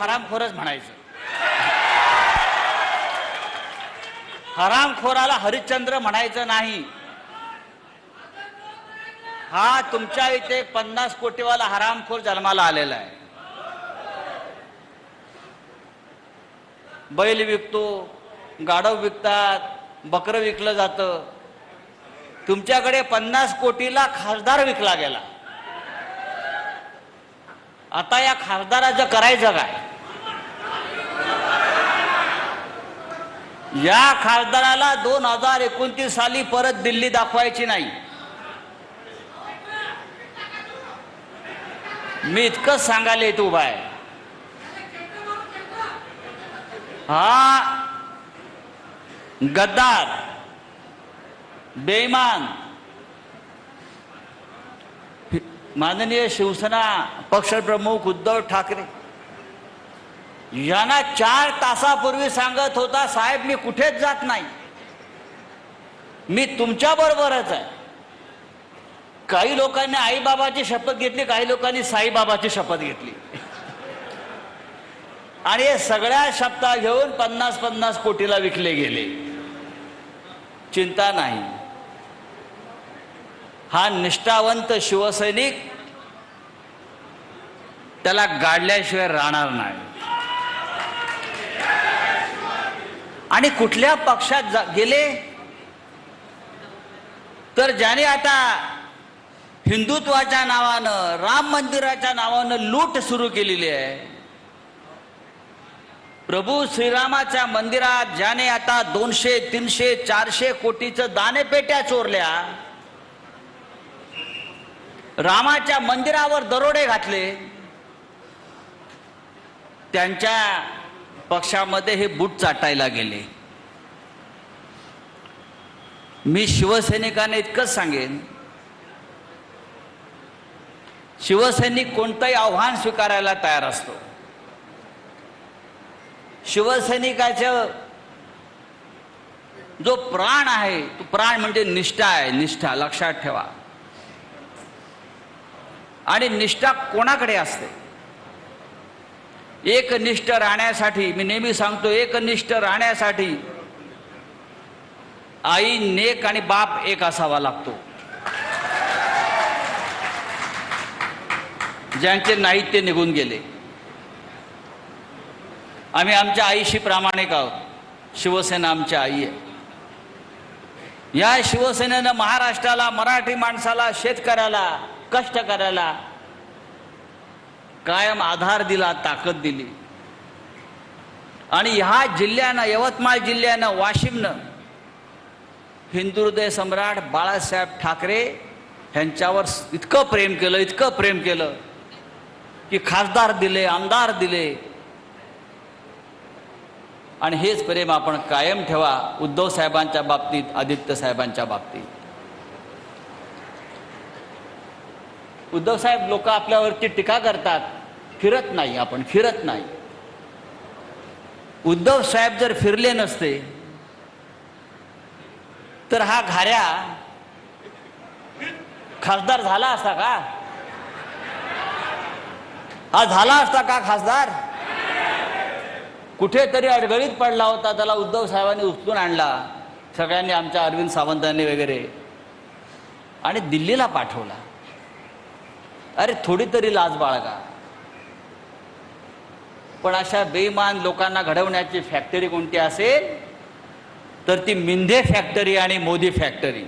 हरामखोरच म्हणायचं. हरामखोराला हरिश्चंद्र म्हणायचं नाही. हा तुमच्या इथे 50 कोटीवाला हरामखोर जन्माला आलेला आहे. बैल विकतो, गाढव विकतात, बकरं विकलं जातं. तुमच्याकडे 50 कोटीला खासदार विकला गेला. आता या खासदाराचं करायचं काय? या खासदाराला 2029 साली परत दिल्ली दाखवायची नाही. मी इतकंच सांगायला येतो उभा आहे. हा गद्दार, बेईमान, माननीय शिवसेना पक्षप्रमुख उद्धव ठाकरे यांना 4 तासापूर्वी सांगत होता, साहेब मी कुठेच जात नाही, मी तुमच्या बरोबरच आहे. काही लोकांनी आईबाबाची शपथ घेतली, काही लोकांनी साईबाबाची शपथ घेतली आणि हे सगळ्या शपथा घेऊन 50-50 कोटीला विकले गेले. चिंता नाही. हा निष्ठावंत शिवसैनिक त्याला गाडल्याशिवाय राहणार नाही. आणि कुठल्या पक्षात गेले तर ज्याने आता हिंदुत्वाच्या नावानं, राम मंदिराच्या नावानं लूट सुरू केलेली आहे, प्रभू श्रीरामाच्या मंदिरात ज्याने आता 200, 300, 400 कोटीचं दानपेट्या चोरल्या, रामाच्या मंदिरावर दरोडे घातले, त्यांच्या पक्षामध्ये हे बूट चाटायला गेले. मी शिवसैनिकांना इतकंच सांगेन, शिवसैनिक कोणतंही आव्हान स्वीकारायला तयार असतो. शिवसैनिकाचा जो प्राण आहे तो प्राण म्हणजे निष्ठा आहे. निष्ठा लक्षात ठेवा. आणि निष्ठा कोणाकडे असते? एकनिष्ठ राहण्यासाठी, मी नेहमी सांगतो, एकनिष्ठ राहण्यासाठी आई नेक आणि बाप एक असावा लागतो. ज्यांचे नाहीत ते निघून गेले. आम्ही आमच्या आईशी प्रामाणिक आहोत. शिवसेना आमची आई आहे. या शिवसेनेनं महाराष्ट्राला, मराठी माणसाला, शेतकऱ्याला, कष्टकऱ्याला कायम आधार दिला, ताकद दिली. आणि ह्या जिल्ह्यानं, यवतमाळ जिल्ह्यानं, वाशिमनं हिंदुहृदय सम्राट बाळासाहेब ठाकरे ह्यांच्यावर इतकं प्रेम केलं, इतकं प्रेम केलं की खासदार दिले, आमदार दिले. आणि हेच प्रेम आपण कायम ठेवा उद्धव साहेबांच्या बाबतीत, आदित्य साहेबांच्या बाबतीत. उद्धव साहेब, लोक आपल्यावरती टीका करतात, फिरत नाही, आपण फिरत नाही. उद्धव साहेब जर फिरले नसते तर हा घाऱ्या खासदार झाला असता का? हा झाला असता का खासदार? कुठेतरी अडगळीत पडला होता, त्याला उद्धव साहेबांनी उचलून आणला, सगळ्यांनी, आमच्या अरविंद सावंतांनी वगैरे, आणि दिल्लीला पाठवला. अरे थोडी तरी लाज बाळगा. पण अशा बेईमान लोकांना घडवण्याची फॅक्टरी कोणती असेल तर ती मिंधे फॅक्टरी आणि मोदी फॅक्टरी.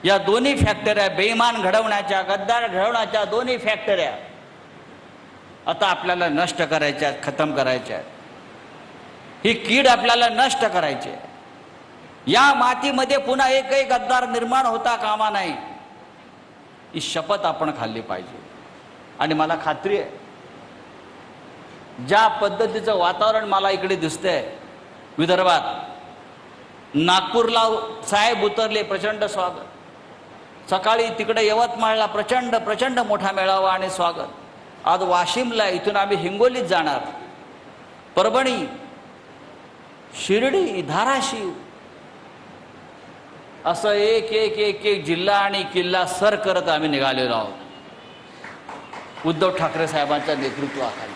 या दोन्ही फॅक्टऱ्या, बेईमान घडवण्याच्या, गद्दार घडवण्याच्या दोन्ही फॅक्टऱ्या आता आपल्याला नष्ट करायच्या, खतम करायच्या. ही कीड आपल्याला नष्ट करायची. या मातीमध्ये पुन्हा एकही गद्दार निर्माण होता कामा नाही, ही शपथ आपण खाल्ली पाहिजे. आणि मला खात्री आहे, ज्या पद्धतीचं वातावरण मला इकडे दिसतंय विदर्भात, नागपूरला साहेब उतरले, प्रचंड स्वागत. सकाळी तिकडे यवतमाळला प्रचंड मोठा मेळावा आणि स्वागत. आज वाशिमला, इथून आम्ही हिंगोलीत जाणार, परभणी, शिर्डी, धाराशिव, असं एक एक एक एक जिल्हा आणि किल्ला सर करत आम्ही निघालेलो आहोत उद्धव ठाकरे साहेबांच्या नेतृत्वाखाली.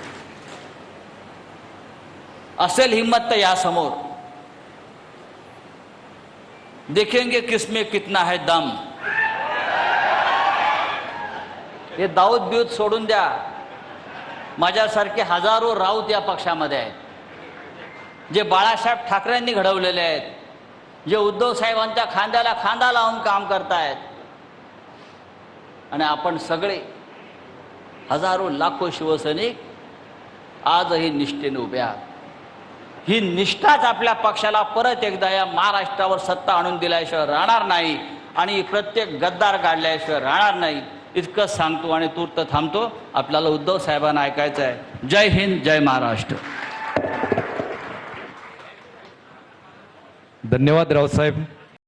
असेल हिम्मत तर या समोर देखेंगे किसमें कितना है दम. हे दाऊद बिऊद सोडून द्या. माझ्यासारखे हजारो राऊत या पक्षामध्ये आहेत, जे बाळासाहेब ठाकरेंनी घडवलेले आहेत, जे उद्धव साहेबांच्या खांद्याला खांदा लावून काम करतायत. आणि आपण सगळे हजारो लाखो शिवसैनिक आजही निष्ठेने उभे आहात. ही निष्ठाच आपल्या पक्षाला परत एकदा या महाराष्ट्रावर सत्ता आणून दिल्याशिवाय राहणार नाही आणि प्रत्येक गद्दार काढल्याशिवाय राहणार नाही. इतकंच सांगतो आणि तूर्त थांबतो. आपल्याला उद्धव साहेबांना ऐकायचं आहे. जय हिंद, जय महाराष्ट्र. धन्यवाद रावसाहेब.